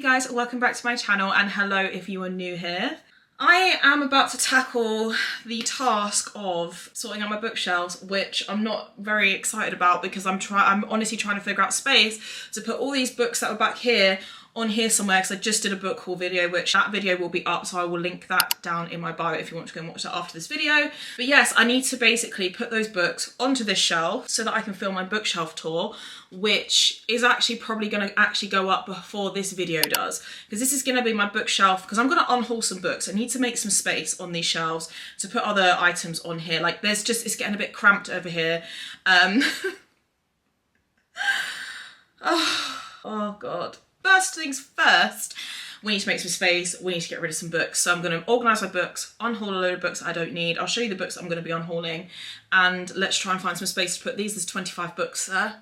guys, welcome back to my channel, and hello if you are new here. I am about to tackle the task of sorting out my bookshelves, which I'm not very excited about because I'm honestly trying to figure out space to put all these books that were back here on here somewhere, because I just did a book haul video, which that video will be up, so I will link that down in my bio if you want to go and watch that after this video. But yes, I need to basically put those books onto this shelf so that I can film my bookshelf tour, which is actually probably going to actually go up before this video does, because this is going to be my bookshelf, because I'm going to unhaul some books. I need to make some space on these shelves to put other items on here. Like there's just, it's getting a bit cramped over here. Oh God. First things first, we need to make some space, we need to get rid of some books. So I'm going to organise my books, unhaul a load of books I don't need. I'll show you the books I'm going to be unhauling, and let's try and find some space to put these. There's 25 books there.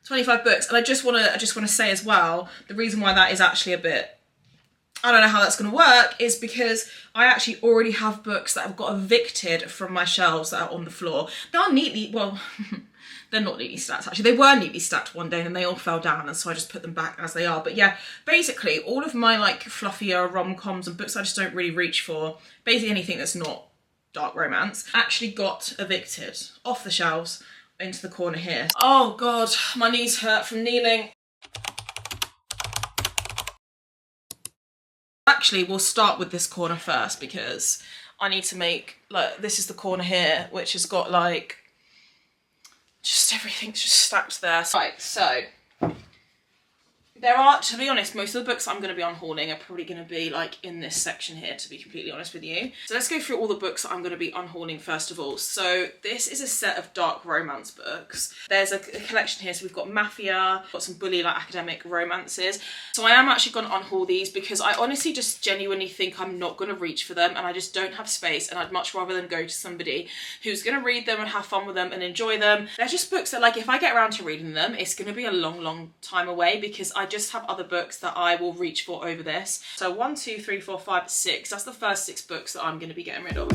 25 books. And I just want to say as well, the reason why that is actually a bit, I don't know how that's going to work, is because I actually already have books that have got evicted from my shelves that are on the floor. They are neatly, well, they're not neatly stacked actually. They were neatly stacked one day and they all fell down, and so I just put them back as they are. But yeah, basically all of my like fluffier rom-coms and books I just don't really reach for, basically anything that's not dark romance, actually got evicted off the shelves into the corner here. Oh God, my knees hurt from kneeling. Actually, we'll start with this corner first, because I need to make, like, this is the corner here, which has got like, just everything's just stacked there. Right, so there are, to be honest, most of the books I'm going to be unhauling are probably going to be like in this section here, to be completely honest with you. So let's go through all the books that I'm going to be unhauling first of all. So this is a set of dark romance books. There's a collection here, so we've got Mafia, got some bully like academic romances. So I am actually going to unhaul these because I honestly just genuinely think I'm not going to reach for them, and I just don't have space, and I'd much rather them go to somebody who's going to read them and have fun with them and enjoy them. They're just books that, like, if I get around to reading them, it's going to be a long time away, because I just have other books that I will reach for over this. So 1, 2, 3, 4, 5, 6. That's the first 6 books that I'm going to be getting rid of.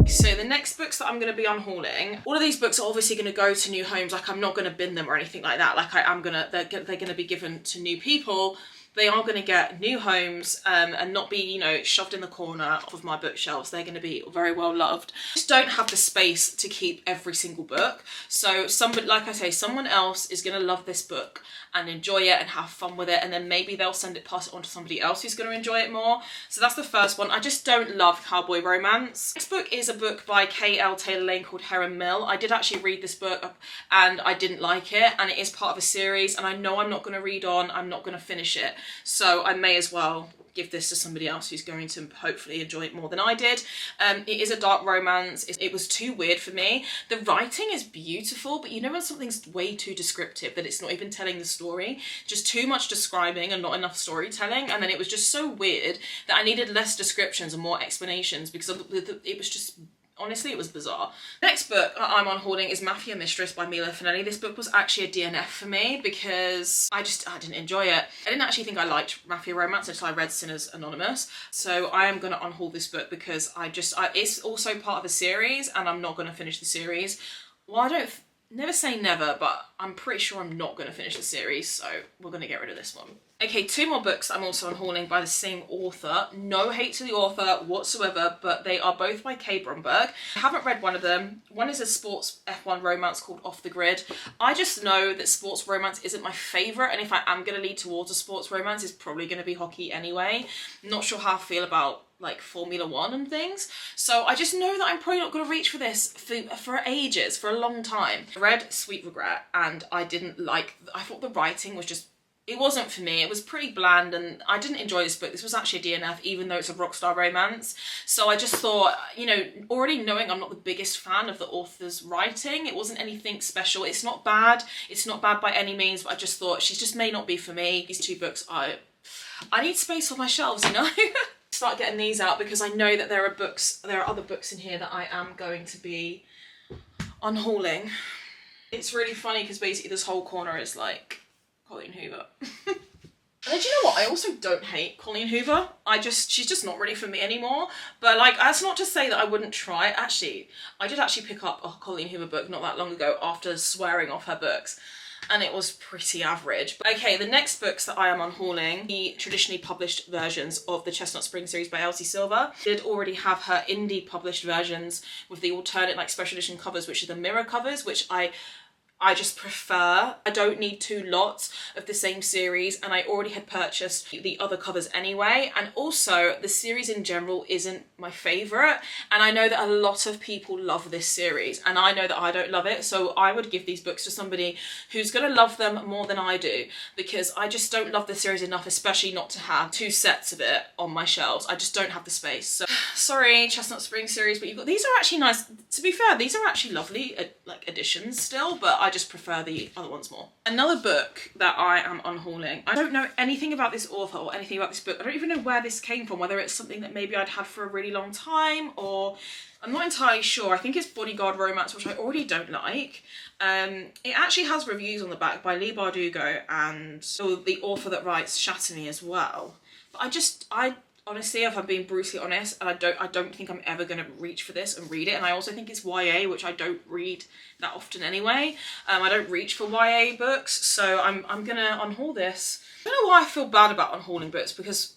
So the next books that I'm going to be unhauling, all of these books are obviously going to go to new homes. Like, I'm not going to bin them or anything like that. Like, they're going to be given to new people. They are going to get new homes and not be, you know, shoved in the corner of my bookshelves. They're going to be very well loved. I just don't have the space to keep every single book. So somebody, like I say, someone else is going to love this book and enjoy it and have fun with it, and then maybe they'll pass it on to somebody else who's going to enjoy it more. So that's the first one. I just don't love cowboy romance. Next book is a book by K.L. Taylor Lane called Heron Mill. I did actually read this book and I didn't like it, and it is part of a series, and I know I'm not going to read on, I'm not going to finish it. So I may as well give this to somebody else who's going to hopefully enjoy it more than I did. It is a dark romance. It was too weird for me. The writing is beautiful, but you know when something's way too descriptive that it's not even telling the story, just too much describing and not enough storytelling, and then it was just so weird that I needed less descriptions and more explanations, because it was just, honestly, it was bizarre. Next book I'm unhauling is Mafia Mistress by Mila Finelli. This book was actually a DNF for me because I didn't enjoy it. I didn't actually think I liked Mafia romance until I read Sinners Anonymous. So I am going to unhaul this book because it's also part of a series, and I'm not going to finish the series. Well, never say never, but I'm pretty sure I'm not going to finish the series, so we're going to get rid of this one. Okay, 2 more books I'm also unhauling by the same author. No hate to the author whatsoever, but they are both by Kay Bromberg. I haven't read one of them. One is a sports F1 romance called Off the Grid. I just know that sports romance isn't my favourite, and if I am going to lead towards a sports romance, it's probably going to be hockey anyway. I'm not sure how I feel about like Formula 1 and things. So I just know that I'm probably not going to reach for this for ages, for a long time. I read Sweet Regret and I thought the writing was just, it wasn't for me. It was pretty bland and I didn't enjoy this book. This was actually a DNF, even though it's a rockstar romance. So I just thought, you know, already knowing I'm not the biggest fan of the author's writing, it wasn't anything special. It's not bad. It's not bad by any means, but I just thought she just may not be for me. These 2 books, I need space on my shelves, you know? Start getting these out because I know that there are other books in here that I am going to be unhauling. It's really funny because basically this whole corner is like Colleen Hoover. And then, do you know what? I also don't hate Colleen Hoover. She's just not really for me anymore. But like, that's not to say that I wouldn't try it. Actually, I did actually pick up a Colleen Hoover book not that long ago after swearing off her books. And it was pretty average. But okay, the next books that I am unhauling, the traditionally published versions of the Chestnut Spring series by Elsie Silver. Did already have her indie published versions with the alternate like special edition covers, which are the mirror covers, which I just prefer. I don't need 2 lots of the same series, and I already had purchased the other covers anyway. And also, the series in general isn't my favourite, and I know that a lot of people love this series, and I know that I don't love it, so I would give these books to somebody who's going to love them more than I do, because I just don't love the series enough, especially not to have 2 sets of it on my shelves. I just don't have the space. So, sorry, Chestnut Spring series, but you've got, these are actually nice. To be fair, these are actually lovely like editions still, but I just prefer the other ones more. Another book that I am unhauling. I don't know anything about this author or anything about this book. I don't even know where this came from, whether it's something that maybe I'd had for a really long time, or I'm not entirely sure. I think it's Bodyguard Romance, which I already don't like. It actually has reviews on the back by Leigh Bardugo and the author that writes Shatter Me as well. But I honestly, if I'm being brutally honest, and I don't think I'm ever going to reach for this and read it. And I also think it's YA, which I don't read that often anyway. I don't reach for YA books, so I'm going to unhaul this. I don't know why I feel bad about unhauling books, because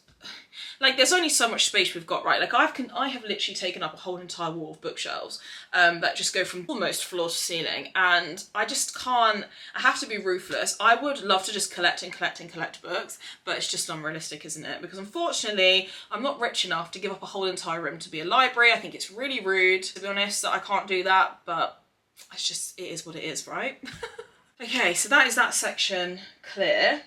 like there's only so much space we've got, right? Like I have literally taken up a whole entire wall of bookshelves that just go from almost floor to ceiling, and I just can't. I have to be ruthless. I would love to just collect and collect and collect books, but it's just unrealistic, isn't it? Because unfortunately, I'm not rich enough to give up a whole entire room to be a library. I think it's really rude, to be honest, that I can't do that, but it's just, it is what it is, right? Okay, so that is that section clear.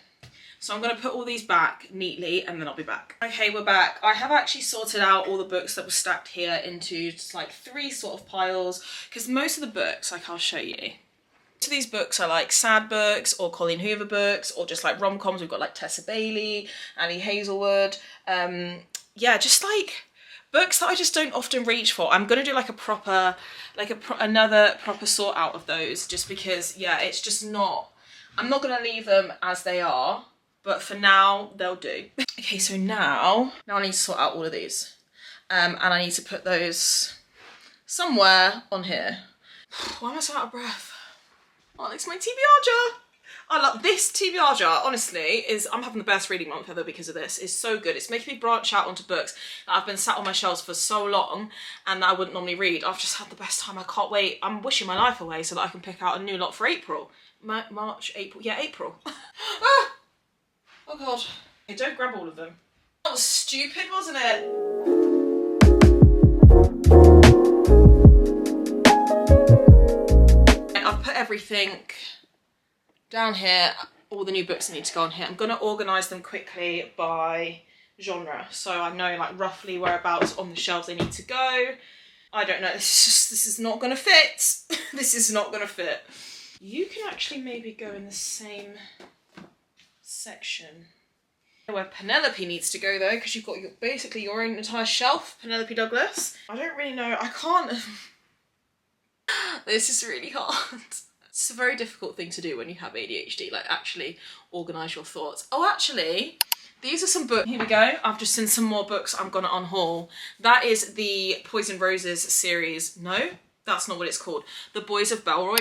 So I'm going to put all these back neatly and then I'll be back. Okay, we're back. I have actually sorted out all the books that were stacked here into just like 3 sort of piles, because most of the books, like I'll show you. So these books are like sad books or Colleen Hoover books or just like rom-coms. We've got like Tessa Bailey, Annie Hazelwood. Yeah, just like books that I just don't often reach for. I'm going to do like a proper, another proper sort out of those, just because, yeah, it's just not, I'm not going to leave them as they are. But for now, they'll do. Okay, so now I need to sort out all of these. And I need to put those somewhere on here. Why am I so out of breath? Oh, it's my TBR jar. I love this TBR jar, honestly, I'm having the best reading month ever because of this. It's so good. It's making me branch out onto books that I've been sat on my shelves for so long and that I wouldn't normally read. I've just had the best time. I can't wait. I'm wishing my life away so that I can pick out a new lot for April. March, April. Yeah, April. Ah! Oh God. Hey, don't grab all of them. That was stupid, wasn't it? I've put everything down here. All the new books need to go on here. I'm going to organise them quickly by genre, so I know like roughly whereabouts on the shelves they need to go. I don't know. This is not going to fit. This is not going to fit. You can actually maybe go in the same section where Penelope needs to go though, because you've got basically your own entire shelf, Penelope Douglas. I don't really know, I can't. This is really hard. It's a very difficult thing to do when you have ADHD, like actually organise your thoughts. Oh, actually, these are some books. Here we go. I've just seen some more books I'm gonna unhaul. That is the Poison Roses series. No, that's not what it's called. The Boys of Belroy.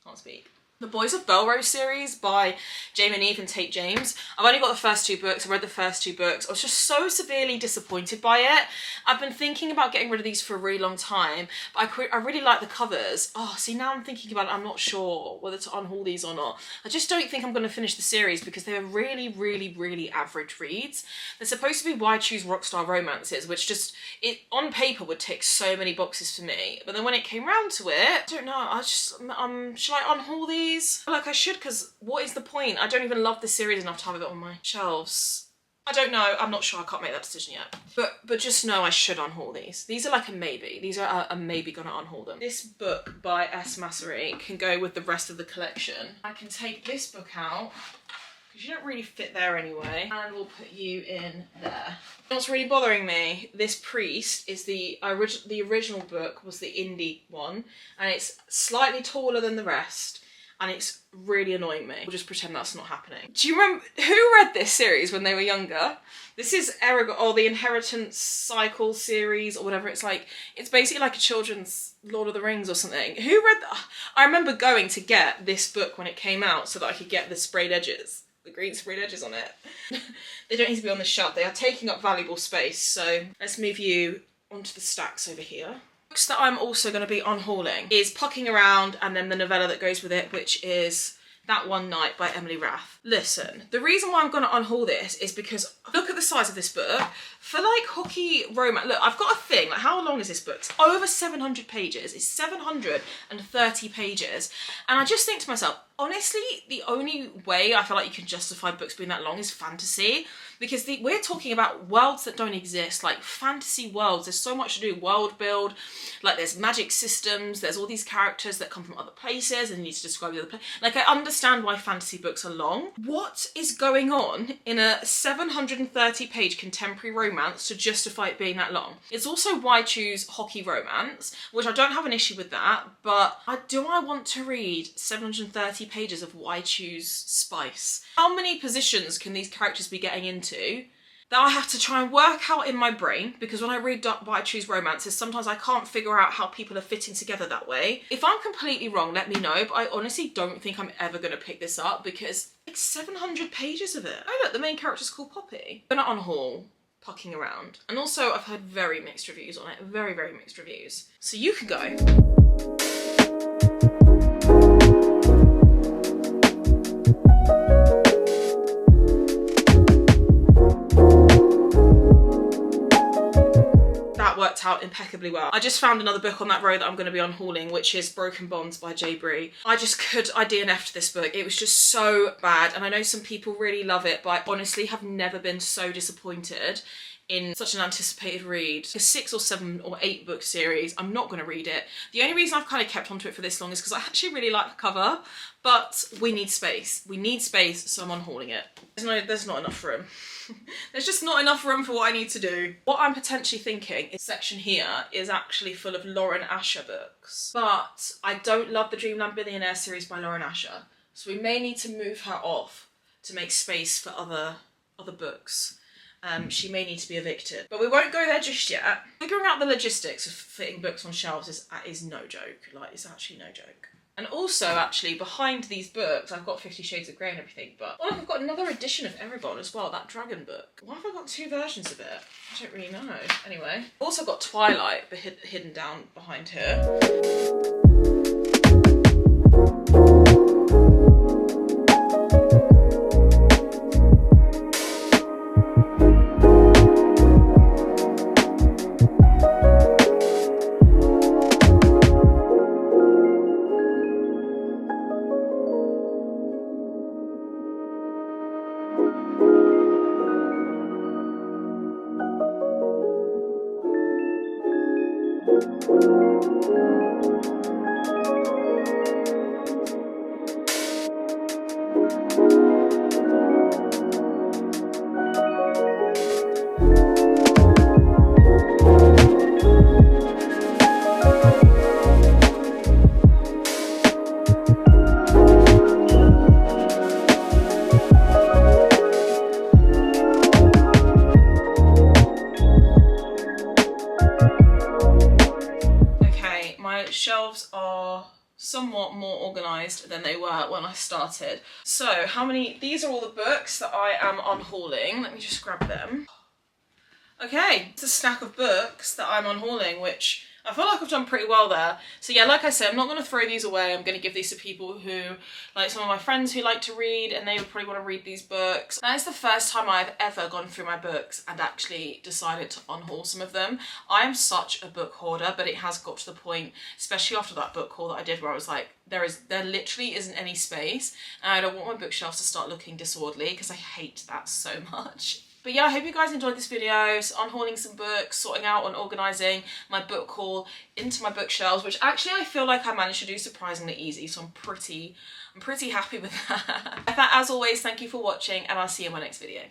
Can't speak. The Boys of Belrose series by Jamie and Eve and Tate James. I've only got the first 2 books. I read the first 2 books. I was just so severely disappointed by it. I've been thinking about getting rid of these for a really long time, but I really like the covers. Oh, see, now I'm thinking about it. I'm not sure whether to unhaul these or not. I just don't think I'm going to finish the series because they're really, really, really average reads. They're supposed to be Why Choose Rockstar Romances, which just, it on paper would tick so many boxes for me. But then when it came round to it, I don't know, should I unhaul these? Like I should, because what is the point? I don't even love this series enough to have it on my shelves. I don't know, I'm not sure, I can't make that decision yet. But just know I should unhaul these. These are like a maybe. These are a maybe gonna unhaul them. This book by S. Massery can go with the rest of the collection. I can take this book out, because you don't really fit there anyway, and we'll put you in there. What's really bothering me, this Priest is the original book was the indie one, and it's slightly taller than the rest. and it's really annoying me. We'll just pretend that's not happening. Do you remember who read this series when they were younger? This is Aragorn, or the Inheritance Cycle series, or whatever. It's like, it's basically like a children's Lord of the Rings or something. Who read that? I remember going to get this book when it came out so that I could get the sprayed edges, the green sprayed edges on it. They don't need to be on the shelf. They are taking up valuable space. So let's move you onto the stacks over here. Books that I'm also going to be unhauling is Pucking Around, and then the novella that goes with it, which is That One Night by Emily Rath. Listen, the reason why I'm going to unhaul this is because look at the size of this book. For like hockey romance, look, I've got a thing, like how long is this book? It's over 700 pages. It's 730 pages. And I just think to myself, honestly, the only way I feel like you can justify books being that long is fantasy. Because we're talking about worlds that don't exist, like fantasy worlds. There's so much to do, world build, like there's magic systems, there's all these characters that come from other places and you need to describe the other place. Like I understand why fantasy books are long. What is going on in a 730 page contemporary romance to justify it being that long? It's also why I choose hockey romance, which I don't have an issue with that, but do I want to read 730 pages of why choose spice? How many positions can these characters be getting into that I have to try and work out in my brain? Because when I read Why I Choose Romances, sometimes I can't figure out how people are fitting together that way. If I'm completely wrong, let me know, but I honestly don't think I'm ever going to pick this up because it's 700 pages of it. Oh look, the main character's called Poppy. I'm gonna unhaul Pucking Around. And also I've heard very mixed reviews on it, very, very mixed reviews. So you can go. Worked out impeccably well. I just found another book on that row that I'm going to be unhauling, which is Broken Bonds by J. Bree. I DNF'd this book. It was just so bad, and I know some people really love it, but I honestly have never been so disappointed in such an anticipated read. A 6 or 7 or 8 book series. I'm not going to read it. The only reason I've kind of kept onto it for this long is because I actually really like the cover, but we need space. We need space, so I'm unhauling it. There's not enough room. There's just not enough room for what I need to do. What I'm potentially thinking is section here is actually full of Lauren Asher books, but I don't love the Dreamland Billionaire series by Lauren Asher, so we may need to move her off to make space for other books. She may need to be evicted, but we won't go there just yet. Figuring out the logistics of fitting books on shelves is no joke. Like, it's actually no joke. And also, actually, behind these books, I've got 50 Shades of Grey and everything, but oh, I've got another edition of Eragon as well, that dragon book. Why have I got 2 versions of it? I don't really know. Anyway, I've also got Twilight hidden down behind here. Shelves are somewhat more organised than they were when I started. So these are all the books that I am unhauling. Let me just grab them. Okay, it's a stack of books that I'm unhauling, which I feel like I've done pretty well there. So yeah, like I said, I'm not going to throw these away. I'm going to give these to people who, like some of my friends who like to read, and they would probably want to read these books. That is the first time I've ever gone through my books and actually decided to unhaul some of them. I am such a book hoarder, but it has got to the point, especially after that book haul that I did, where I was like, there literally isn't any space, and I don't want my bookshelves to start looking disorderly because I hate that so much. But yeah, I hope you guys enjoyed this video. So unhauling some books, sorting out and organising my book haul into my bookshelves, which actually I feel like I managed to do surprisingly easy. So I'm pretty happy with that. As always, thank you for watching, and I'll see you in my next video.